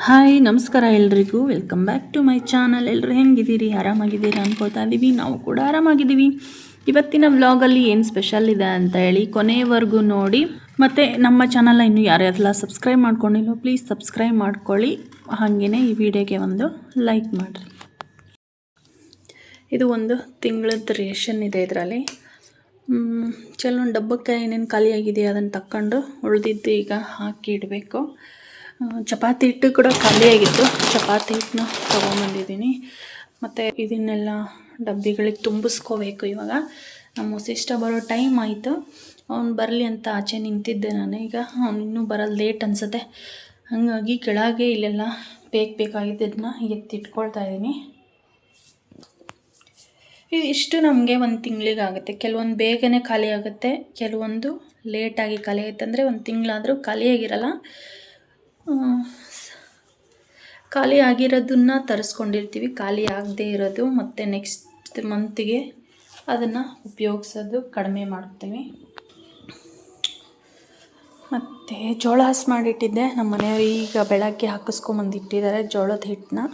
Hi ನಮಸ್ಕಾರ ಎಲ್ರಿಗೂ welcome back to my channel. ಎಲ್ಲರೂ ಹೆಂಗಿದ್ದೀರಿ? ಆರಾಮಾಗಿದ್ದೀರಾ ಅನ್ಕೊಳ್ತಾ ಇದ್ದೀವಿ. ನಾವು ಕೂಡ ಆರಾಮಾಗಿದ್ದೀವಿ. ಇವತ್ತಿನ ವ್ಲಾಗಲ್ಲಿ ಏನು ಸ್ಪೆಷಲ್ ಇದೆ ಅಂತ ಹೇಳಿ ಕೊನೆಯವರೆಗೂ ನೋಡಿ. ಮತ್ತು ನಮ್ಮ ಚಾನಲ್ನ ಇನ್ನೂ ಯಾರ್ಯಾರೆಲ್ಲ ಸಬ್ಸ್ಕ್ರೈಬ್ ಮಾಡ್ಕೊಂಡಿಲ್ಲೋ ಪ್ಲೀಸ್ ಸಬ್ಸ್ಕ್ರೈಬ್ ಮಾಡ್ಕೊಳ್ಳಿ. ಹಾಗೆಯೇ ಈ ವಿಡಿಯೋಗೆ ಒಂದು ಲೈಕ್ ಮಾಡಿರಿ. ಇದು ಒಂದು ತಿಂಗಳದ್ದು ರೇಷನ್ ಇದೆ. ಇದರಲ್ಲಿ ಕೆಲವೊಂದು ಡಬ್ಬಕ್ಕೆ ಏನೇನು ಖಾಲಿಯಾಗಿದೆ ಅದನ್ನು ತಕ್ಕೊಂಡು ಉಳಿದಿದ್ದು ಈಗ ಹಾಕಿ ಇಡಬೇಕು. ಚಪಾತಿ ಹಿಟ್ಟು ಕೂಡ ಖಾಲಿಯಾಗಿತ್ತು. ಚಪಾತಿ ಹಿಟ್ಟನ್ನ ತೊಗೊಂಬಂದಿದ್ದೀನಿ. ಮತ್ತು ಇದನ್ನೆಲ್ಲ ಡಬ್ಬಿಗಳಿಗೆ ತುಂಬಿಸ್ಕೋಬೇಕು. ಇವಾಗ ನಮ್ಮ ವಸಿಷ್ಠ ಬರೋ ಟೈಮ್ ಆಯಿತು. ಅವ್ನು ಬರಲಿ ಅಂತ ಆಚೆ ನಿಂತಿದ್ದೆ ನಾನು. ಈಗ ಅವ್ನು ಇನ್ನೂ ಬರೋದು ಲೇಟ್ ಅನಿಸುತ್ತೆ. ಹಾಗಾಗಿ ಕೆಳಗೆ ಇಲ್ಲೆಲ್ಲ ಬೇಕಾಗಿದ್ದದನ್ನ ಎತ್ತಿಟ್ಕೊಳ್ತಾ ಇದ್ದೀನಿ. ಇಷ್ಟು ನಮಗೆ ಒಂದು ತಿಂಗಳಿಗಾಗುತ್ತೆ. ಕೆಲವೊಂದು ಬೇಗನೆ ಖಾಲಿ ಆಗುತ್ತೆ, ಕೆಲವೊಂದು ಲೇಟಾಗಿ ಖಾಲಿ ಆಗುತ್ತೆ. ಅಂದರೆ ಒಂದು ತಿಂಗಳಾದರೂ ಖಾಲಿಯಾಗಿರಲ್ಲ. ಖಾಲಿ ಆಗಿರೋದನ್ನು ತರಿಸ್ಕೊಂಡಿರ್ತೀವಿ. ಖಾಲಿ ಆಗದೇ ಇರೋದು ಮತ್ತು ನೆಕ್ಸ್ಟ್ ಮಂತಿಗೆ ಅದನ್ನು ಉಪಯೋಗಿಸೋದು ಕಡಿಮೆ ಮಾಡ್ತೀವಿ. ಮತ್ತು ಜೋಳ ಹಸಿ ಮಾಡಿಟ್ಟಿದ್ದೆ. ನಮ್ಮ ಮನೆಯವರು ಈಗ ಬೆಳಗ್ಗೆ ಹಾಕಿಸ್ಕೊಂಬಂದಿಟ್ಟಿದ್ದಾರೆ ಜೋಳದ ಹಿಟ್ಟನ್ನ.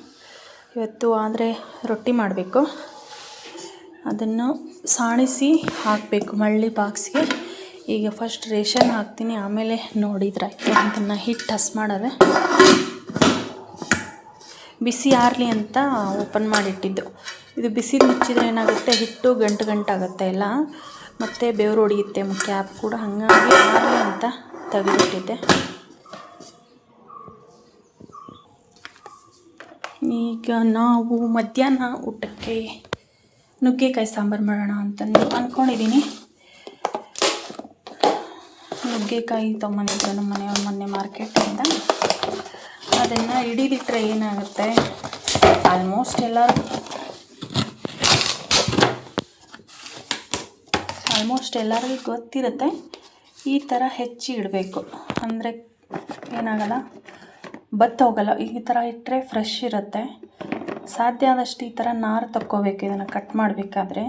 ಇವತ್ತು ಆದರೆ ರೊಟ್ಟಿ ಮಾಡಬೇಕು. ಅದನ್ನು ಸಾಣಿಸಿ ಹಾಕಬೇಕು ಮಳ್ಳಿ ಬಾಕ್ಸ್ಗೆ. ಈಗ ಫಸ್ಟ್ ರೇಷನ್ ಹಾಕ್ತೀನಿ, ಆಮೇಲೆ ನೋಡಿದ್ರಾಯ್ತು. ಅದನ್ನು ಹಿಟ್ಟು ಹಸಿ ಮಾಡೋದೆ. ಬಿಸಿ ಆರಲಿ ಅಂತ ಓಪನ್ ಮಾಡಿಟ್ಟಿದ್ದು. ಇದು ಬಿಸಿ ಮುಚ್ಚಿದ್ರೆ ಏನಾಗುತ್ತೆ, ಹಿಟ್ಟು ಗಂಟಾಗುತ್ತೆ ಎಲ್ಲ, ಮತ್ತು ಬೆವರು ಹೊಡಿಯುತ್ತೆ ಕ್ಯಾಪ್ ಕೂಡ. ಹಾಗಾಗಿ ಆರಲಿ ಅಂತ ತೆಗೆದಿಟ್ಟಿದ್ದೆ. ಈಗ ನಾವು ಮಧ್ಯಾಹ್ನ ಊಟಕ್ಕೆ ನುಗ್ಗೆಕಾಯಿ ಸಾಂಬಾರು ಮಾಡೋಣ ಅಂತ ಅಂದ್ಕೊಂಡಿದ್ದೀನಿ. ನುಗ್ಗೆಕಾಯಿ ತೊಗೊಂಬಂದಿದ್ದೆ ನಮ್ಮ ಮನೆಯವ್ರ ಮೊನ್ನೆ ಮಾರ್ಕೆಟಿಂದ. ಅದನ್ನು ಹಿಡಿದಿಟ್ಟರೆ ಏನಾಗುತ್ತೆ, ಆಲ್ಮೋಸ್ಟ್ ಎಲ್ಲರಿಗೂ ಗೊತ್ತಿರುತ್ತೆ. ಈ ಥರ ಹೆಚ್ಚಿ ಇಡಬೇಕು, ಅಂದರೆ ಏನಾಗಲ್ಲ, ಬತ್ತ ಹೋಗಲ್ಲ. ಈ ಥರ ಇಟ್ಟರೆ ಫ್ರೆಶ್ ಇರುತ್ತೆ. ಸಾಧ್ಯ ಆದಷ್ಟು ಈ ಥರ ನಾರು ತಕ್ಕೋಬೇಕು. ಇದನ್ನು ಕಟ್ ಮಾಡಬೇಕಾದ್ರೆ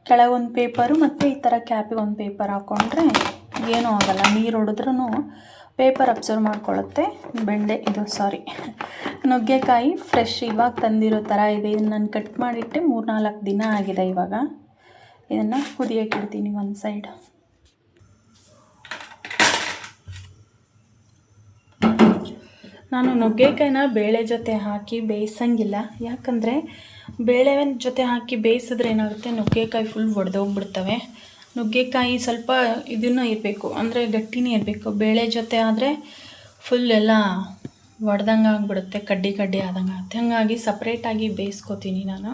ಕೆಳಗೊಂದು ಪೇಪರು ಮತ್ತು ಈ ಥರ ಕ್ಯಾಪಿಗೆ ಒಂದು ಪೇಪರ್ ಹಾಕ್ಕೊಂಡ್ರೆ ಏನೂ ಆಗೋಲ್ಲ. ನೀರು ಹೊಡೆದ್ರೂ ಪೇಪರ್ ಅಬ್ಸರ್ವ್ ಮಾಡ್ಕೊಳ್ಳುತ್ತೆ. ನುಗ್ಗೆಕಾಯಿ ಫ್ರೆಶ್ ಇವಾಗ ತಂದಿರೋ ಥರ ಇದೆ. ಇದನ್ನು ನಾನು ಕಟ್ ಮಾಡಿಟ್ಟೆ 3-4 ದಿನ ಆಗಿದೆ. ಇವಾಗ ಇದನ್ನು ಕುದಿಯೋಕೆ ಇಡ್ತೀನಿ ಒಂದು ಸೈಡ್. ನಾನು ನುಗ್ಗೆಕಾಯಿನ ಬೇಳೆ ಜೊತೆ ಹಾಕಿ ಬೇಯಿಸಂಗಿಲ್ಲ. ಯಾಕಂದರೆ ಬೇಳೆ ಜೊತೆ ಹಾಕಿ ಬೇಯಿಸಿದ್ರೆ ಏನಾಗುತ್ತೆ, ನುಗ್ಗೆಕಾಯಿ ಫುಲ್ ಒಡೆದೋಗ್ಬಿಡ್ತವೆ. ನುಗ್ಗೆಕಾಯಿ ಸ್ವಲ್ಪ ಇದನ್ನು ಇರಬೇಕು, ಅಂದರೆ ಗಟ್ಟಿನೇ ಇರಬೇಕು. ಬೇಳೆ ಜೊತೆ ಆದರೆ ಫುಲ್ ಎಲ್ಲ ಒಡೆದಂಗೆ ಆಗಿಬಿಡುತ್ತೆ, ಕಡ್ಡಿ ಆದಂಗೆ ಆಗುತ್ತೆ. ಹಾಗಾಗಿ ಸಪ್ರೇಟಾಗಿ ಬೇಯಿಸ್ಕೊತೀನಿ ನಾನು.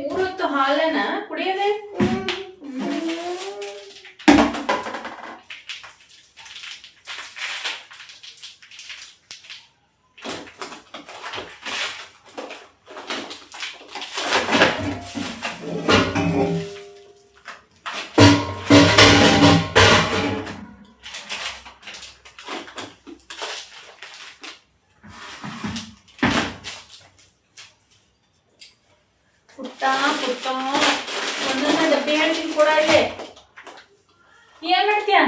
ಮೂರೊತ್ತು ಹಾಲನ್ನ ಕುಡಿಯೋದೆ. ಪುಟ್ಟ ಒಂದೊಂದು ಡಬ್ಬಿ ಹೇಳ್ತೀನಿ ಕೂಡ. ಇಲ್ಲಿ ಏನ್ ಮಾಡ್ತೀಯ?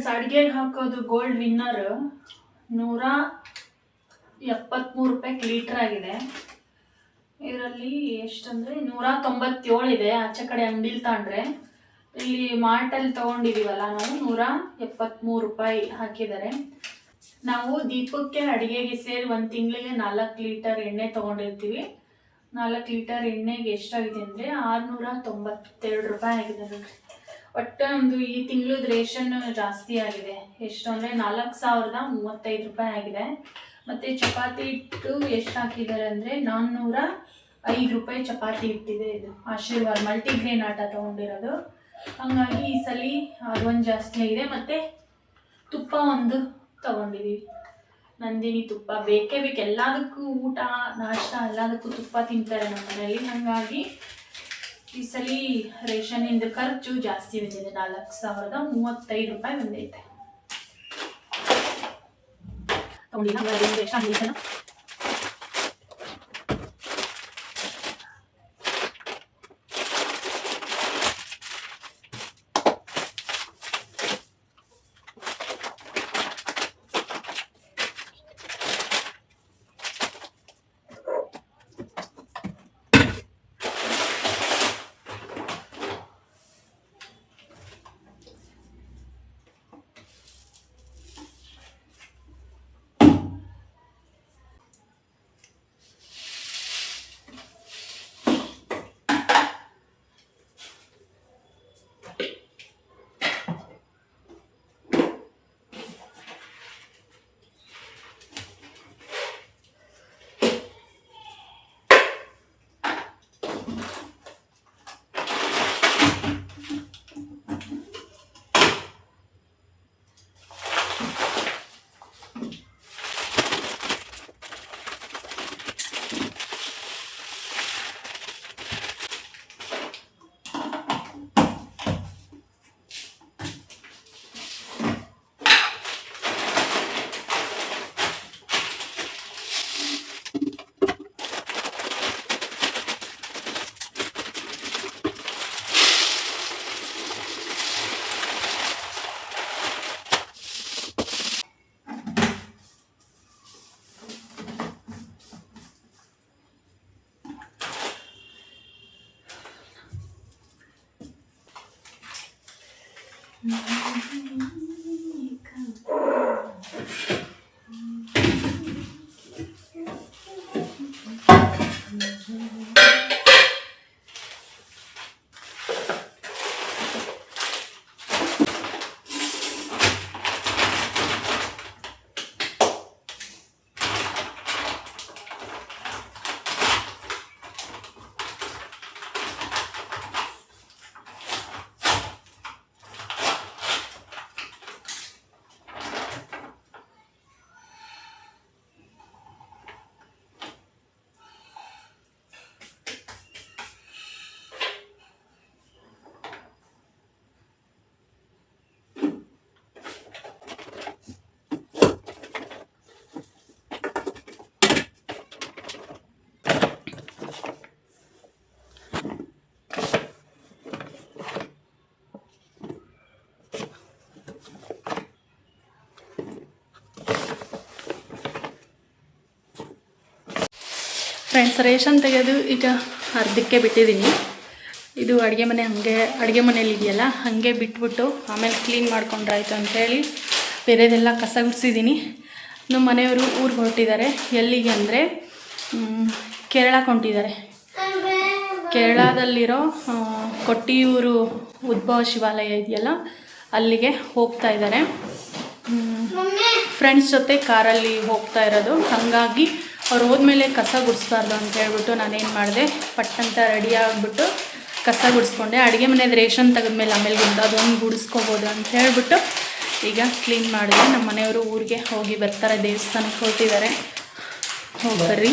ಫ್ರೆಂಡ್ಸ್, ಅಡುಗೆಗೆ ಹಾಕೋದು ಗೋಲ್ಡ್ ವಿನ್ನರ್ 173 ರೂಪಾಯಿಗೆ ಲೀಟ್ರ್ ಆಗಿದೆ. ಇದರಲ್ಲಿ ಎಷ್ಟಂದರೆ 197 ಇದೆ. ಆಚೆ ಕಡೆ ಅಂಗಡಿಲಿ ತಗೊಂಡ್ರೆ, ಇಲ್ಲಿ ಮಾರ್ಟಲ್ಲಿ ತೊಗೊಂಡಿದ್ದೀವಲ್ಲ ನಾವು 173 ರೂಪಾಯಿ ಹಾಕಿದ್ದಾರೆ. ನಾವು ದೀಪಕ್ಕೆ ಅಡುಗೆಗೆ ಸೇರಿ 1 ತಿಂಗಳಿಗೆ 4 ಲೀಟರ್ ಎಣ್ಣೆ ತೊಗೊಂಡಿರ್ತೀವಿ. 4 ಲೀಟರ್ ಎಣ್ಣೆಗೆ ಎಷ್ಟಾಗಿದೆ ಅಂದರೆ 692 ರೂಪಾಯಿ ಆಗಿದೆ ನೋಡಿರಿ. ಒಟ್ಟು ನಮ್ಮದು ಈ ತಿಂಗಳದ ರೇಷನ್ ಜಾಸ್ತಿ ಆಗಿದೆ. ಎಷ್ಟು ಅಂದರೆ 4035 ರೂಪಾಯಿ ಆಗಿದೆ. ಮತ್ತು ಚಪಾತಿ ಹಿಟ್ಟು ಎಷ್ಟು ಹಾಕಿದ್ದಾರೆ ಅಂದರೆ 405 ರೂಪಾಯಿ ಚಪಾತಿ ಹಿಟ್ಟಿದೆ. ಇದು ಆಶೀರ್ವಾದ್ ಮಲ್ಟಿಗ್ರೇನ್ ಆಟ ತೊಗೊಂಡಿರೋದು. ಹಾಗಾಗಿ ಈ ಸಲ ಅದೊಂದು ಜಾಸ್ತಿ ಆಗಿದೆ. ಮತ್ತು ತುಪ್ಪ ಒಂದು ತೊಗೊಂಡಿದ್ದೀವಿ, ನಂದಿನಿ ತುಪ್ಪ. ಬೇಕೇ ಬೇಕು ಎಲ್ಲದಕ್ಕೂ, ಊಟ ನಾಷ್ಟ ಎಲ್ಲದಕ್ಕೂ ತುಪ್ಪ ತಿಂತಾರೆ ನಮ್ಮ ಮನೆಯಲ್ಲಿ. ಹಾಗಾಗಿ ಈ ಸಲ ರೇಷನ್ನಿಂದ ಖರ್ಚು ಜಾಸ್ತಿ ಬಂದಿದೆ. 4035 ರೂಪಾಯಿ ಬಂದೈತೆ. ತಗೊಂಡಿಲ್ಲ ಎಷ್ಟಾಗಿಲ್ಲ. ಫ್ರೆಂಡ್ಸ್, ರೇಷನ್ ತೆಗೆದು ಈಗ ಅರ್ಧಕ್ಕೆ ಬಿಟ್ಟಿದ್ದೀನಿ. ಇದು ಅಡುಗೆ ಮನೇಲಿ ಇದೆಯಲ್ಲ, ಹಾಗೆ ಬಿಟ್ಬಿಟ್ಟು ಆಮೇಲೆ ಕ್ಲೀನ್ ಮಾಡ್ಕೊಂಡ್ರಾಯ್ತು ಅಂಥೇಳಿ ಬೇರೆದೆಲ್ಲ ಕಸ ಗುಡಿಸಿದ್ದೀನಿ. ನಮ್ಮ ಮನೆಯವರು ಊರಿಗೆ ಹೊರಟಿದ್ದಾರೆ. ಎಲ್ಲಿಗೆ ಅಂದರೆ ಕೇರಳಕ್ಕೆ ಹೊಂಟಿದ್ದಾರೆ. ಕೇರಳದಲ್ಲಿರೋ ಕೊಟ್ಟಿಯೂರು ಉದ್ಭವ ಶಿವಾಲಯ ಇದೆಯಲ್ಲ, ಅಲ್ಲಿಗೆ ಹೋಗ್ತಾ ಇದ್ದಾರೆ. ಫ್ರೆಂಡ್ಸ್ ಜೊತೆ ಕಾರಲ್ಲಿ ಹೋಗ್ತಾ ಇರೋದು. ಹಾಗಾಗಿ ಅವ್ರು ಹೋದ್ಮೇಲೆ ಕಸ ಗುಡಿಸ್ಬಾರ್ದು ಅಂತ ಹೇಳ್ಬಿಟ್ಟು ನಾನೇನು ಮಾಡಿದೆ, ಪಟ್ಟಂತ ರೆಡಿ ಆಗಿಬಿಟ್ಟು ಕಸ ಗುಡಿಸ್ಕೊಂಡೆ. ಅಡುಗೆ ಮನೆಯದು ರೇಷನ್ ತೆಗೆದ್ಮೇಲೆ ಆಮೇಲೆ ಅದೊಂದು ಗುಡಿಸ್ಕೋಬೋದು ಅಂತ ಹೇಳ್ಬಿಟ್ಟು ಈಗ ಕ್ಲೀನ್ ಮಾಡಿದೆ. ನಮ್ಮ ಮನೆಯವರು ಊರಿಗೆ ಹೋಗಿ ಬರ್ತಾರೆ, ದೇವಸ್ಥಾನಕ್ಕೆ ಹೊರಟಿದ್ದಾರೆ. ಹೋಗ್ಬರ್ರಿ,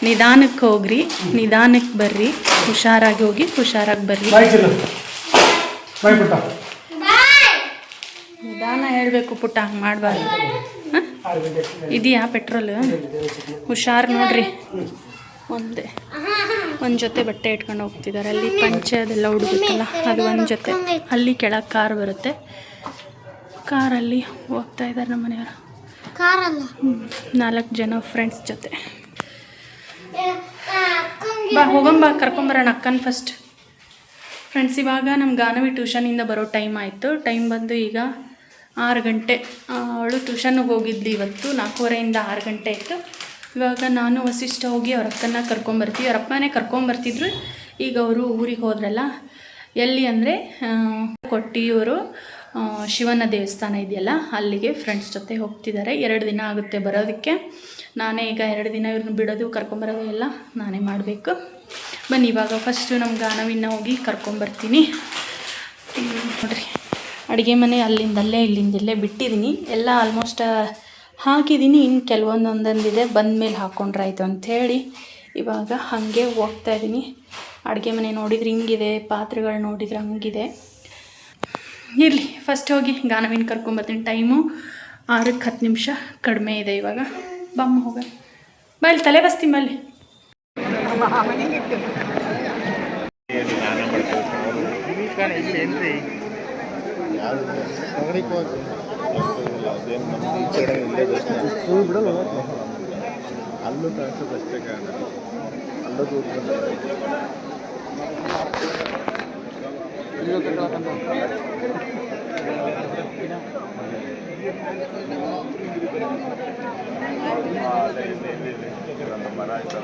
ನಿಧಾನಕ್ಕೆ ಹೋಗ್ರಿ, ನಿಧಾನಕ್ಕೆ ಬರ್ರಿ, ಹುಷಾರಾಗಿ ಹೋಗಿ ಹುಷಾರಾಗಿ ಬರ್ರಿ. ನಿಧಾನ ಹೇಳಬೇಕು ಪುಟ್ಟ, ಹಂಗೆ ಮಾಡಬಾರ್ದು. ಇದೆಯಾ ಪೆಟ್ರೋಲ್? ಹುಷಾರು ನೋಡ್ರಿ. ಒಂದು ಜೊತೆ ಬಟ್ಟೆ ಇಟ್ಕೊಂಡು ಹೋಗ್ತಿದ್ದಾರೆ. ಅಲ್ಲಿ ಪಂಚೆ ಅದೆಲ್ಲ ಹುಡುಗುತ್ತಲ್ಲ, ಅದು ಒಂದು ಜೊತೆ. ಅಲ್ಲಿ ಕೆಳಗೆ ಕಾರ್ ಬರುತ್ತೆ, ಕಾರಲ್ಲಿ ಹೋಗ್ತಾ ಇದ್ದಾರೆ ನಮ್ಮ ಮನೆಯವರು. ಕಾರಲ್ಲ 4 ಜನ ಫ್ರೆಂಡ್ಸ್ ಜೊತೆ. ಬಾ ಹೋಗಂಬ, ಕರ್ಕೊಂಬರೋಣ ಅಕ್ಕನ ಫಸ್ಟ್. ಫ್ರೆಂಡ್ಸ್, ಇವಾಗ ನಮ್ಮ ಗಾನವಿ ಟ್ಯೂಷನಿಂದ ಬರೋ ಟೈಮ್ ಆಯಿತು. ಟೈಮ್ ಬಂದು ಈಗ 6 ಗಂಟೆ. ಅವಳು ಟ್ಯೂಷನ್ಗೆ ಹೋಗಿದ್ಲಿ ಇವತ್ತು. 4:15 ಇಂದ 6 ಗಂಟೆ ಇತ್ತು. ಇವಾಗ ನಾನು ವಸಿಷ್ಠ ಹೋಗಿ ಅವ್ರ ಅಕ್ಕನ ಕರ್ಕೊಂಬರ್ತೀವಿ. ಅವ್ರ ಅಪ್ಪನೇ ಕರ್ಕೊಂಬರ್ತಿದ್ರು. ಈಗ ಅವರು ಊರಿಗೆ ಹೋದ್ರಲ್ಲ. ಎಲ್ಲಿ ಅಂದರೆ ಕೊಟ್ಟಿಯೂರು ಶಿವನ ದೇವಸ್ಥಾನ ಇದೆಯಲ್ಲ, ಅಲ್ಲಿಗೆ ಫ್ರೆಂಡ್ಸ್ ಜೊತೆ ಹೋಗ್ತಿದ್ದಾರೆ. 2 ದಿನ ಆಗುತ್ತೆ ಬರೋದಕ್ಕೆ. ನಾನೇ ಈಗ 2 ದಿನ ಇವ್ರನ್ನ ಬಿಡೋದು ಕರ್ಕೊಂಬರೋದು ಎಲ್ಲ ನಾನೇ ಮಾಡಬೇಕು. ಬನ್ನಿ ಇವಾಗ ಫಸ್ಟು ನಮ್ಮ ಗಾನವಿನ ಹೋಗಿ ಕರ್ಕೊಂಬರ್ತೀನಿ. ನೋಡಿರಿ, ಅಡುಗೆ ಮನೆ ಅಲ್ಲಿಂದಲ್ಲೇ ಇಲ್ಲಿಂದಲ್ಲೇ ಬಿಟ್ಟಿದ್ದೀನಿ. ಎಲ್ಲ ಆಲ್ಮೋಸ್ಟ್ ಹಾಕಿದ್ದೀನಿ. ಇನ್ನು ಕೆಲವೊಂದೊಂದೊಂದಿದೆ, ಬಂದಮೇಲೆ ಹಾಕ್ಕೊಂಡ್ರಾಯ್ತು ಅಂಥೇಳಿ ಇವಾಗ ಹಾಗೆ ಹೋಗ್ತಾಯಿದ್ದೀನಿ. ಅಡುಗೆ ಮನೆ ನೋಡಿದ್ರೆ ಹಿಂಗಿದೆ, ಪಾತ್ರೆಗಳು ನೋಡಿದ್ರೆ ಹಂಗಿದೆ. ಇರಲಿ, ಫಸ್ಟ್ ಹೋಗಿ ಗಾನವಿನ ಕರ್ಕೊಂಬರ್ತೀನಿ. ಟೈಮು 6ಕ್ಕೆ 10 ನಿಮಿಷ ಕಡಿಮೆ ಇದೆ ಇವಾಗ. ಬಮ್ಮ ಹೋಗ, ಬಲ್ಲಿ ತಲೆ ಬಸ್ತೀನಿ ಬಲ್ಲಿ. ಅಲ್ಲೂ ಕಾಣಿಸೋದಷ್ಟೇ ಕಾರಣ, ಅಲ್ಲೂ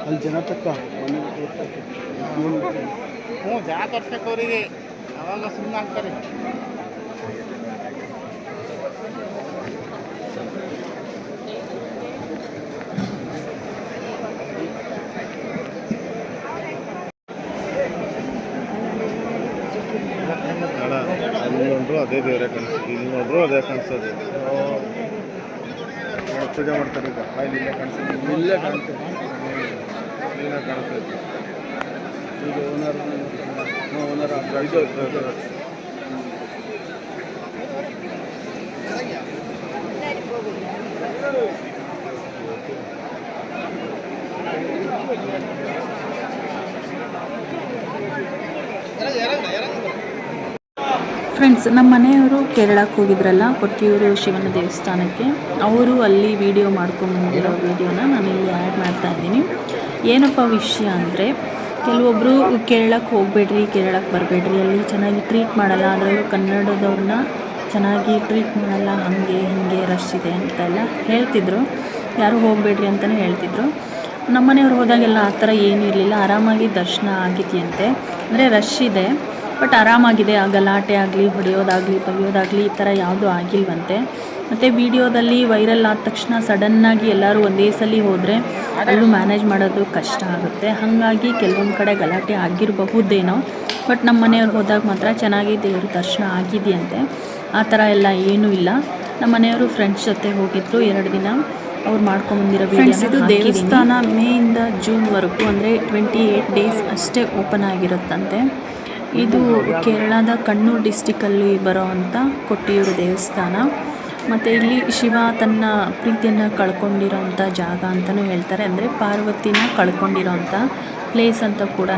ಅಲ್ಲಿ ಜನ ತಕ್ಕ ಜನ ತೋರ್ಸಕ್ಕೆ ಅವರಿಗೆ ಅವಾಗ ಸುಮ್ಮನೆ ಆಗ್ತಾರೆ. ಅಲ್ಲಿ ನೋಡ್ರು ಅದೇ ಬೇರೆ ಕಾಣಿಸ್ತದೆ, ಇಲ್ಲಿ ನೋಡ್ರು ಅದೇ ಕಾಣಿಸ್ತದೆ. ಪೂಜೆ ಮಾಡ್ತಾರೆ ಈಗ ಇಲ್ಲೇ ಕಾಣಿಸ್ತದೆ, ಇಲ್ಲೇ ಕಾಣಿಸ್ತದೆ, ಇಲ್ಲೇ ಕಾಣಿಸ್ತದೆ. ಈಗ ಓನರ್ ಫ್ರೆಂಡ್ಸ್, ನಮ್ಮ ಮನೆಯವರು ಕೇರಳಕ್ಕೆ ಹೋಗಿದ್ರಲ್ಲ, ಕೊಟ್ಟಿಯೂರು ಶಿವನ ದೇವಸ್ಥಾನಕ್ಕೆ. ಅವರು ಅಲ್ಲಿ ವಿಡಿಯೋ ಮಾಡ್ಕೊಂಬಂದಿರೋ ವಿಡಿಯೋನ ನಾನಿಲ್ಲಿ ಆ್ಯಡ್ ಮಾಡ್ತಾ ಇದ್ದೀನಿ. ಏನಪ್ಪ ವಿಷಯ ಅಂದರೆ, ಕೆಲವೊಬ್ಬರು ಕೇರಳಕ್ಕೆ ಹೋಗಬೇಡ್ರಿ, ಕೇರಳಕ್ಕೆ ಬರಬೇಡ್ರಿ, ಅಲ್ಲಿ ಚೆನ್ನಾಗಿ ಟ್ರೀಟ್ ಮಾಡಲ್ಲ, ಅದರಲ್ಲೂ ಕನ್ನಡದವ್ರನ್ನ ಚೆನ್ನಾಗಿ ಟ್ರೀಟ್ ಮಾಡಲ್ಲ, ಹಾಗೆ ಹೀಗೆ ರಶ್ ಇದೆ ಅಂತೆಲ್ಲ ಹೇಳ್ತಿದ್ರು. ಯಾರು ಹೋಗಬೇಡ್ರಿ ಅಂತಲೇ ಹೇಳ್ತಿದ್ರು. ನಮ್ಮ ಮನೆಯವ್ರು ಹೋದಾಗೆಲ್ಲ ಆ ಥರ ಏನೂ ಇರಲಿಲ್ಲ, ಆರಾಮಾಗಿ ದರ್ಶನ ಆಗಿದೆಯಂತೆ. ಅಂದರೆ ರಶ್ ಇದೆ, ಬಟ್ ಆರಾಮಾಗಿದೆ. ಆ ಗಲಾಟೆ ಆಗಲಿ, ಹೊಡೆಯೋದಾಗಲಿ, ಬೈಯೋದಾಗಲಿ ಈ ಥರ ಯಾವುದೂ ಆಗಿಲ್ವಂತೆ. ಮತ್ತು ವಿಡಿಯೋದಲ್ಲಿ ವೈರಲ್ ಆದ ತಕ್ಷಣ ಸಡನ್ನಾಗಿ ಎಲ್ಲರೂ ಒಂದೇ ಸಲ ಹೋದರೆ ಅಲ್ಲೂ ಮ್ಯಾನೇಜ್ ಮಾಡೋದು ಕಷ್ಟ ಆಗುತ್ತೆ. ಹಾಗಾಗಿ ಕೆಲವೊಂದು ಕಡೆ ಗಲಾಟೆ ಆಗಿರಬಹುದೇನೋ, ಬಟ್ ನಮ್ಮ ಮನೆಯವ್ರು ಹೋದಾಗ ಮಾತ್ರ ಚೆನ್ನಾಗಿ ದೇವ್ರ ದರ್ಶನ ಆಗಿದೆಯಂತೆ. ಆ ಥರ ಎಲ್ಲ ಏನೂ ಇಲ್ಲ. ನಮ್ಮ ಮನೆಯವರು ಫ್ರೆಂಡ್ಸ್ ಜೊತೆ ಹೋಗಿದ್ರು 2 ದಿನ. ಅವ್ರು ಮಾಡ್ಕೊಂಬಂದಿರೋ ವಿಡಿಯೋಸ್. ಇದು ದೇವಸ್ಥಾನ ಮೇಯಿಂದ ಜೂನ್ವರೆಗೂ ಅಂದರೆ 28 ಡೇಸ್ ಅಷ್ಟೇ ಓಪನ್ ಆಗಿರುತ್ತಂತೆ. ಇದು ಕೇರಳದ ಕಣ್ಣೂರು ಡಿಸ್ಟಿಕಲ್ಲಿ ಬರೋವಂಥ ಕೊಟ್ಟಿಯೂರು ದೇವಸ್ಥಾನ. ಮತ್ತು ಇಲ್ಲಿ ಶಿವ ತನ್ನ ಪ್ರೀತಿಯನ್ನು ಕಳ್ಕೊಂಡಿರೋವಂಥ ಜಾಗ ಅಂತಲೂ ಹೇಳ್ತಾರೆ. ಅಂದರೆ ಪಾರ್ವತಿನ ಕಳ್ಕೊಂಡಿರೋವಂಥ ಪ್ಲೇಸ್ ಅಂತ ಕೂಡ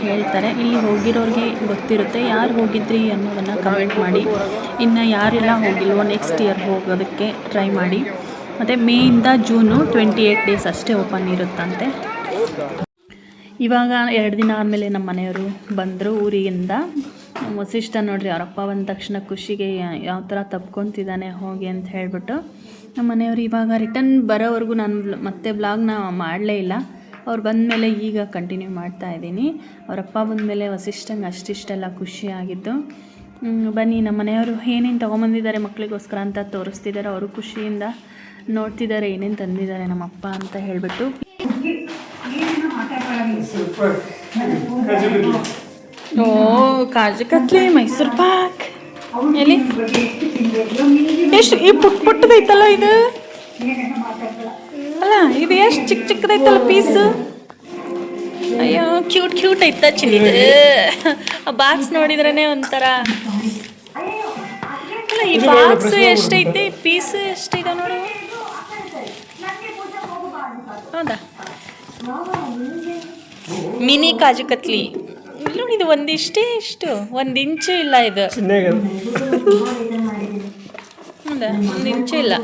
ಹೇಳ್ತಾರೆ. ಇಲ್ಲಿ ಹೋಗಿರೋರಿಗೆ ಗೊತ್ತಿರುತ್ತೆ. ಯಾರು ಹೋಗಿದ್ರಿ ಅನ್ನೋದನ್ನು ಕಮೆಂಟ್ ಮಾಡಿ. ಇನ್ನು ಯಾರೆಲ್ಲ ಹೋಗಿಲ್ವೋ ನೆಕ್ಸ್ಟ್ ಇಯರ್ ಹೋಗೋದಕ್ಕೆ ಟ್ರೈ ಮಾಡಿ. ಮತ್ತು ಮೇಯಿಂದ ಜೂನು 28 ಡೇಸ್ ಅಷ್ಟೇ ಓಪನ್ ಇರುತ್ತಂತೆ. ಇವಾಗ 2 ದಿನ ಆದಮೇಲೆ ನಮ್ಮ ಮನೆಯವರು ಬಂದರು ಊರಿಗಿಂದ. ವಸಿಷ್ಠ ನೋಡ್ರಿ, ಅವರಪ್ಪ ಬಂದ ತಕ್ಷಣ ಖುಷಿಗೆ ಯಾವ ಥರ ತಪ್ಕೊತಿದ್ದಾನೆ ಹೋಗಿ ಅಂತ ಹೇಳಿಬಿಟ್ಟು ನಮ್ಮ ಮನೆಯವರು ಇವಾಗ ರಿಟರ್ನ್ ಬರೋವರೆಗೂ ನಾನು ಮತ್ತೆ ಬ್ಲಾಗ್ನ ಮಾಡಲೇ ಇಲ್ಲ. ಅವ್ರು ಬಂದಮೇಲೆ ಈಗ ಕಂಟಿನ್ಯೂ ಮಾಡ್ತಾಯಿದ್ದೀನಿ. ಅವರಪ್ಪ ಬಂದಮೇಲೆ ವಸಿಷ್ಠಂಗೆ ಅಷ್ಟಿಷ್ಟೆಲ್ಲ ಖುಷಿಯಾಗಿದ್ದು. ಬನ್ನಿ, ನಮ್ಮ ಮನೆಯವರು ಏನೇನು ತೊಗೊಂಬಂದಿದ್ದಾರೆ ಮಕ್ಕಳಿಗೋಸ್ಕರ ಅಂತ ತೋರಿಸ್ತಿದ್ದಾರೆ. ಅವರು ಖುಷಿಯಿಂದ ನೋಡ್ತಿದ್ದಾರೆ ಏನೇನು ತಂದಿದ್ದಾರೆ ನಮ್ಮಪ್ಪ ಅಂತ ಹೇಳಿಬಿಟ್ಟು. ಓ, ಕಾಜು ಕತ್ಲಿ, ಮೈಸೂರು ಪಾಕ್. ಎಲ್ಲಿ ಎಷ್ಟು ಈ ಪುಟ್ಟದೈತಲ್ಲ ಇದು, ಅಲ್ಲ ಇದು ಎಷ್ಟು ಚಿಕ್ಕದೈತಲ್ಲ ಪೀಸು. ಅಯ್ಯೋ, ಕ್ಯೂಟ್ ಐತ ಚಿಲ್ಲಿದು. ಆ ಬಾಕ್ಸ್ ನೋಡಿದ್ರೇ ಒಂಥರ. ಅಲ್ಲ, ಈ ಬಾಕ್ಸ್ ಎಷ್ಟೈತೆ, ಪೀಸು ಎಷ್ಟೈತೆ ನೋಡು. ಹೌದಾ, ಮಿನಿ ಕಾಜು ಕತ್ಲಿ. ನೋಡಿ, ಇದು ಒಂದಿಷ್ಟೇ, ಇಷ್ಟು 1 ಇಂಚು ಇಲ್ಲ ಇದು. ಎಷ್ಟೊಂದ ಒಂದು ಇಂಚೆ ಇಲ್ಲ.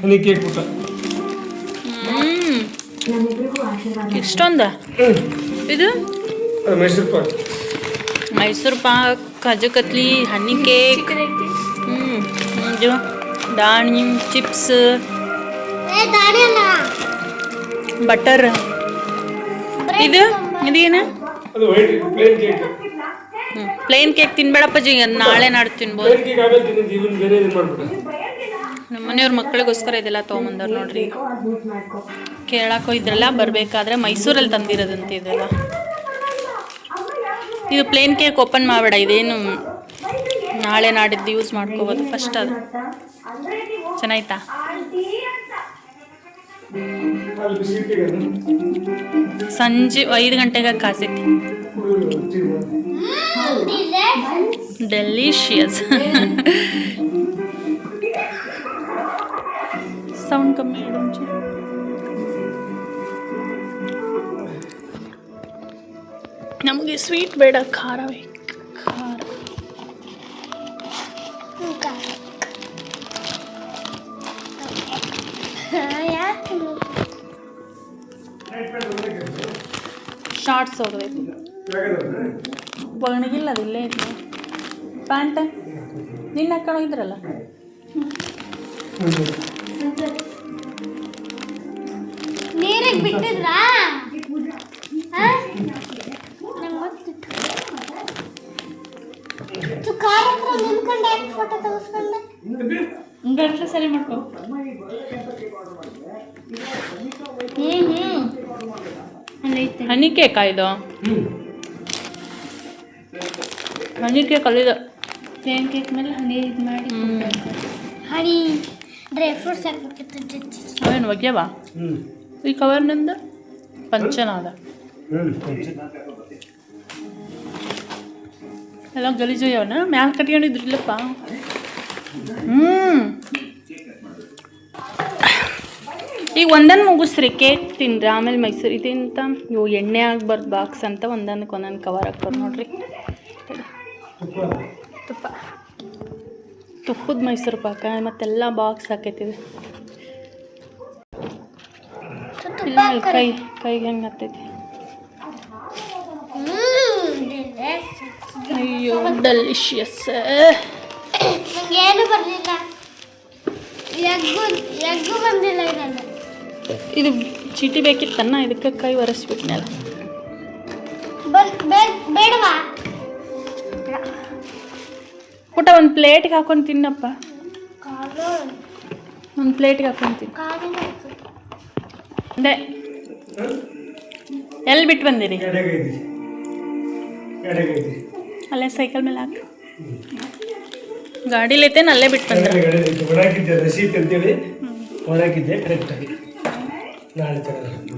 ಹನಿ ಕೇಕ್ ಊಟ ಇಷ್ಟೊಂದ ಇದು ಮೈಸೂರು ಪಾಕ್ ಮೈಸೂರು ಪಾಕ್, ಕಾಜು ಕತ್ಲಿ, ಹನಿ ಕೇಕ್, ಇದು ದಾಣಿಮ್ ಚಿಪ್ಸ್, ಬಟರ್. ಇದು ಇದೇನು? ಅದು white plain cake. Plain cake ತಿನ್ಬೇಡಪ್ಪಾಜಿ, ನಾಳೆ ನಾಡ್ದು ತಿನ್ಬೋದು. ಪ್ಲೇನ್ ಕೇಕ್ ಆಮೇಲೆ ತಿನ್ನೋದು, ಇವನ್ ಬೇರೆ ಇದು ಮಾಡ್ಬಿಟ್ಟು. ನಮ್ಮ ಮನೆಯವ್ರ ಮಕ್ಕಳಿಗೋಸ್ಕರ ಇದೆಲ್ಲ ತೊಗೊಂಬಂದವ್ರು ನೋಡ್ರಿ. ಕೇಳಕ್ಕೆ ಹೋಗಿದ್ರಲ್ಲ, ಬರಬೇಕಾದ್ರೆ ಮೈಸೂರಲ್ಲಿ ತಂದಿರೋದಂತೆ ಇದೆಲ್ಲ. ಇದು ಪ್ಲೇನ್ ಕೇಕ್ ಓಪನ್ ಮಾಡಬೇಡ, ಇದೇನು ನಾಳೆ ನಾಡಿದ್ದು ಯೂಸ್ ಮಾಡ್ಕೋಬೋದು. ಫಸ್ಟ್ ಅದು ಚೆನ್ನಾಯ್ತಾ? ಅಲ್ಲಿ ಬಿಸ್ಕಿಟ್ ಕೇಕ್ ಅದು. ಸಂಜೆ 5 ಗಂಟೆಗೆ ಕಾಸೈತಿ. ಡೆಲಿಷಿಯಸ್. ಸೌಂಡ್ ಕಮ್ಮಿ ಇಡು ಒಂಚೂರು. ನಮಗೆ ಸ್ವೀಟ್ ಬೇಡ, ಖಾರ ಬೇಕು. ಖಾರ ಶಾರ್ಟ್ಸ್ ಹೋಗ್ಬೇಕು. ಒಣಗಿಲ್ಲ, ಅದು ಇಲ್ಲೇ ಇತ್ತು. ಪ್ಯಾಂಟ್ ನಿನ್ನ ಹಾಕೊಂಡೋಗಿದ್ರಲ್ಲ. ನೀರಿಗೆ ಬಿಟ್ಟಿದ್ರಾ? ನಿಂತ್ಕೊಂಡೆ ಫೋಟೋ ತೆಗೆಸ್ಕೊಂಡೆ. ಗಂಟ್ಲು ಸರಿ ಮಾಡ್ಕೊ. ಹನಿ ಕೇಕಾ ಇದು? ಹನಿ ಕೇಕ್ ಅಲ್ಲಿದೆ. ಪ್ಲೇನ್ ಕೇಕ್ ಮೇಲೆ ಹನಿ ಇದು ಮಾಡಿ ಹನಿ ಡ್ರೈ ಫ್ರೂಟ್ಸ್ ಹಾಕ್ಬೇಕಿತ್ತು. ಅವೇನು ಒಗ್ಯವಾ? ಈ ಕವರ್ನಿಂದ ಪಂಚನಾದ ಎಲ್ಲ ಗಲೀಜು ಅವನ ಮ್ಯಾಲೆ ಕಟ್ಕೊಂಡಿದ್ರಿಲ್ಲಪ್ಪ. ಈಗ ಒಂದನ್ನು ಮುಗಿಸ್ರಿ, ಕೇಕ್ ತಿನ್ರಿ, ಆಮೇಲೆ ಮೈಸೂರು ಇದಿಂತ ಇವು ಎಣ್ಣೆ ಆಗ್ಬಾರ್ದು ಬಾಕ್ಸ್ ಅಂತ ಒಂದೊಂದಕ್ಕೆ ಒಂದೊಂದು ಕವರ್ ಹಾಕ್ತಾರೆ ನೋಡ್ರಿ. ತುಪ್ಪ, ತುಪ್ಪದ ಮೈಸೂರು ಪಾಕ ಮತ್ತೆಲ್ಲ ಬಾಕ್ಸ್ ಹಾಕೈತಿವಿ. ಕೈಗೆ ಹೆಂಗೆ ಹತ್ತೈತಿ. ಅಯ್ಯೋ ಡೆಲಿಷಿಯಸ್. ಏನು ಬರಲಿಲ್ಲ, ಎಗ್ಗು ಬಂದಿಲ್ಲ. ಇದು ಚೀಟಿ ಬೇಕಿತ್ತನ್ನ, ಇದಕ್ಕೆ ಕೈ ಒರೆಸ್ಬಿಟ್ನಲ್ಲ. ಬೇಡವಾ? ಊಟ ಒಂದು ಪ್ಲೇಟ್ಗೆ ಹಾಕೊಂಡು ತಿನ್ನಪ್ಪ. ಒಂದು ಪ್ಲೇಟ್ಗೆ ಹಾಕೊಂಡು ತಿನ್ನು. ಅದೇ ಎಲ್ಲಿ ಬಿಟ್ಟು ಬಂದಿರಿ? ಅಲ್ಲೇ ಸೈಕಲ್ ಮೇಲೆ ಹಾಕಿ ಗಾಡಿಲೈತೇನು ಅಲ್ಲೇ ಬಿಟ್ಟು ಬಂದ್ರೆ. ಒಣಾಕಿದ್ದೆ ರಸೀತ್ ಅಂತೇಳಿ ಒಣಾಕಿದ್ದೆ ಕರೆಕ್ಟಾಗಿ. ನಾಳೆ ತಗೊಂಡು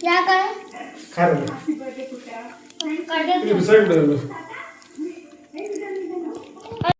ಯಾಕೆ ಖಾರ ಬಿಸಾಕ್ಬಿಡೋದು.